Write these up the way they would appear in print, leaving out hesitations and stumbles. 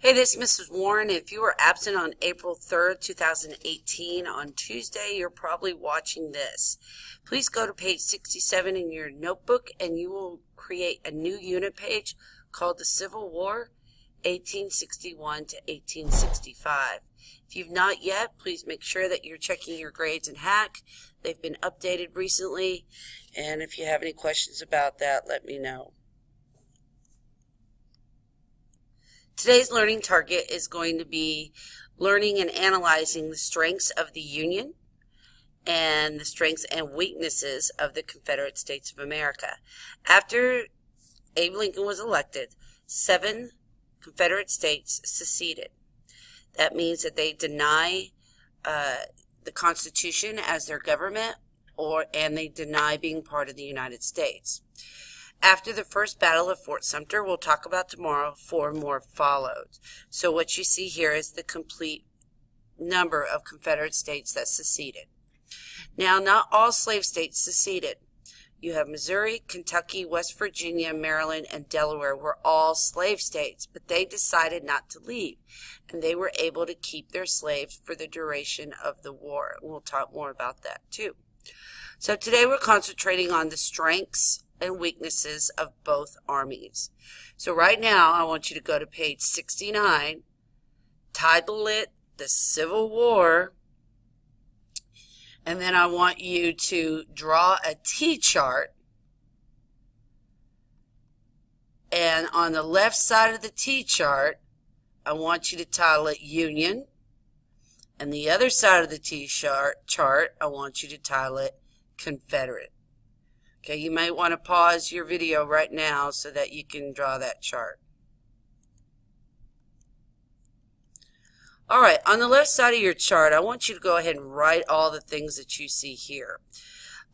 Hey, this is Mrs. Warren. If you were absent on April 3rd, 2018, on Tuesday, you're probably watching this. Please go to page 67 in your notebook and you will create a new unit page called the Civil War, 1861 to 1865. If you've not yet, please make sure that you're checking your grades in Hack. They've been updated recently, and if you have any questions about that, let me know. Today's learning target is going to be learning and analyzing the strengths of the Union and the strengths and weaknesses of the Confederate States of America. After Abe Lincoln was elected, 7 Confederate states seceded. That means that they deny the Constitution as their government, and they deny being part of the United States. After the first battle of Fort Sumter, we'll talk about tomorrow, 4 more followed. So what you see here is the complete number of Confederate states that seceded. Now, not all slave states seceded. You have Missouri, Kentucky, West Virginia, Maryland, and Delaware were all slave states, but they decided not to leave, and they were able to keep their slaves for the duration of the war. We'll talk more about that too. So today we're concentrating on the strengths and weaknesses of both armies. So right now I want you to go to page 69, title it The Civil War, and then I want you to draw a T-chart, and on the left side of the T-chart I want you to title it Union, and the other side of the T-chart I want you to title it Confederate. Okay, you might want to pause your video right now so that you can draw that chart. All right, on the left side of your chart, I want you to go ahead and write all the things that you see here.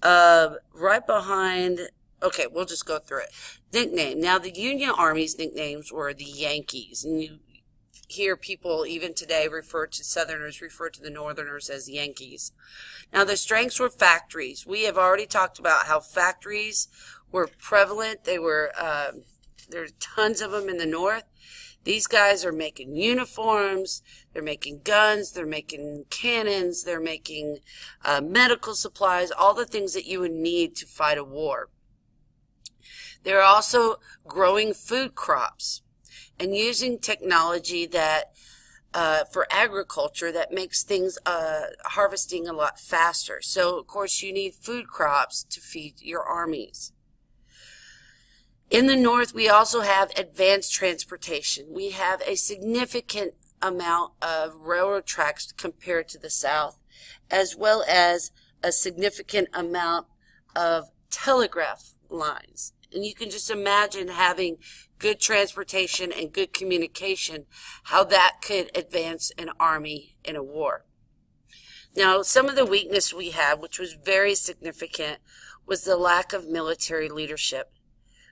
Right behind, okay, we'll just go through it. Nickname. Now, the Union Army's nicknames were the Yankees, and you hear people even today Southerners refer to the Northerners as Yankees. Now, the strengths were factories. We have already talked about how factories were prevalent. There's tons of them in the North. These guys are making uniforms, they're making guns, they're making cannons, they're making medical supplies, all the things that you would need to fight a war. They're also growing food crops and using technology that for agriculture that makes things harvesting a lot faster. So, of course, you need food crops to feed your armies. In the North, we also have advanced transportation. We have a significant amount of railroad tracks compared to the South, as well as a significant amount of telegraph lines. And you can just imagine having good transportation and good communication, how that could advance an army in a war. Now, some of the weakness we had, which was very significant, was the lack of military leadership.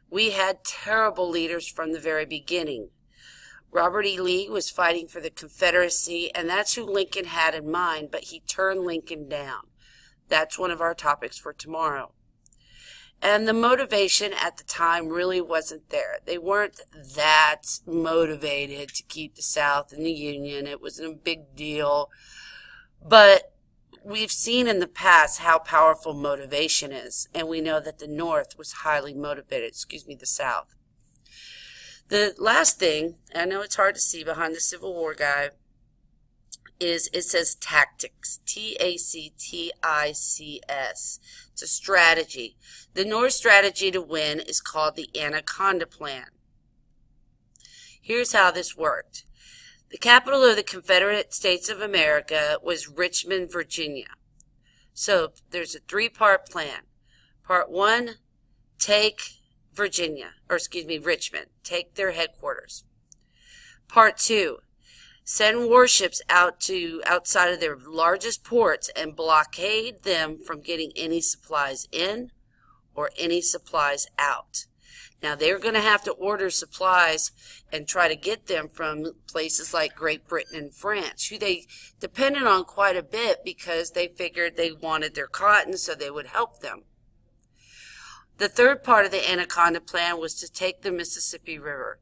We had terrible leaders from the very beginning. Robert E. Lee was fighting for the Confederacy, and that's who Lincoln had in mind, but he turned Lincoln down. That's one of our topics for tomorrow. And the motivation at the time really wasn't there. They weren't that motivated to keep the South in the Union. It wasn't a big deal. But we've seen in the past how powerful motivation is. And we know that the North was highly motivated, the South. The last thing, I know it's hard to see behind the Civil War guy, is it says tactics, T-A-C-T-I-C-S. It's a strategy. The North strategy to win is called the Anaconda Plan. Here's how this worked. The capital of the Confederate States of America was Richmond, Virginia. So there's a 3-part plan. Part 1, take Richmond. Take their headquarters. Part 2, send warships outside of their largest ports and blockade them from getting any supplies in or any supplies out. Now, they're going to have to order supplies and try to get them from places like Great Britain and France, who they depended on quite a bit because they figured they wanted their cotton so they would help them. The third part of the Anaconda Plan was to take the Mississippi River.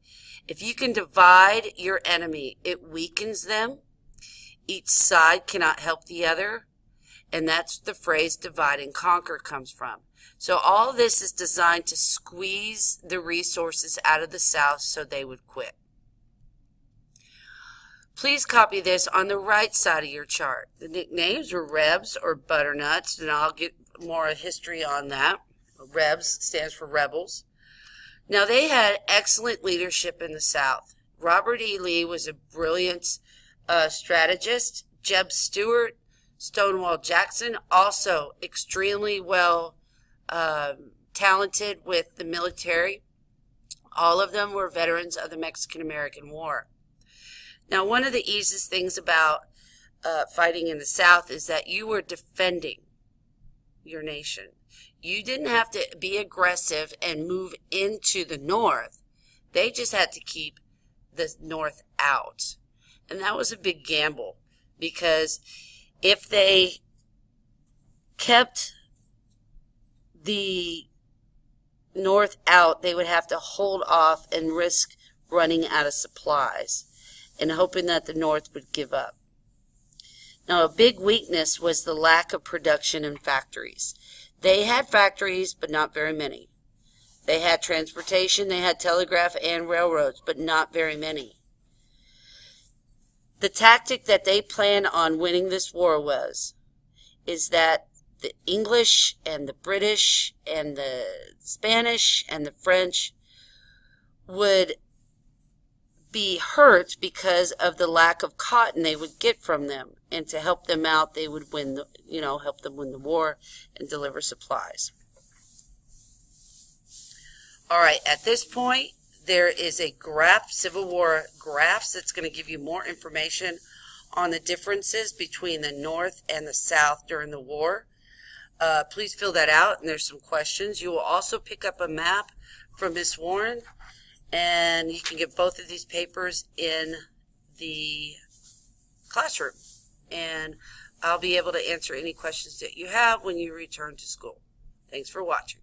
If you can divide your enemy, it weakens them. Each side cannot help the other. And that's the phrase divide and conquer comes from. So all this is designed to squeeze the resources out of the South so they would quit. Please copy this on the right side of your chart. The nicknames were Rebs or Butternuts, and I'll get more history on that. Rebs stands for rebels. Now, they had excellent leadership in the South. Robert E. Lee was a brilliant strategist. Jeb Stuart, Stonewall Jackson, also extremely well talented with the military. All of them were veterans of the Mexican-American War. Now, one of the easiest things about fighting in the South is that you were defending your nation. You didn't have to be aggressive and move into the North. They just had to keep the North out. And that was a big gamble, because if they kept the North out, they would have to hold off and risk running out of supplies and hoping that the North would give up. Now, a big weakness was the lack of production in factories. They had factories, but not very many. They had transportation, they had telegraph and railroads, but not very many. The tactic that they planned on winning this war is that the English and the British and the Spanish and the French would be hurt because of the lack of cotton they would get from them, and to help them out, they would win help them win the war and deliver supplies. All right, at this point, there is a graph, Civil War graphs, that's going to give you more information on the differences between the North and the South during the war. Please fill that out, and there's some questions. You will also pick up a map from Miss Warren, and you can get both of these papers in the classroom. And I'll be able to answer any questions that you have when you return to school. Thanks for watching.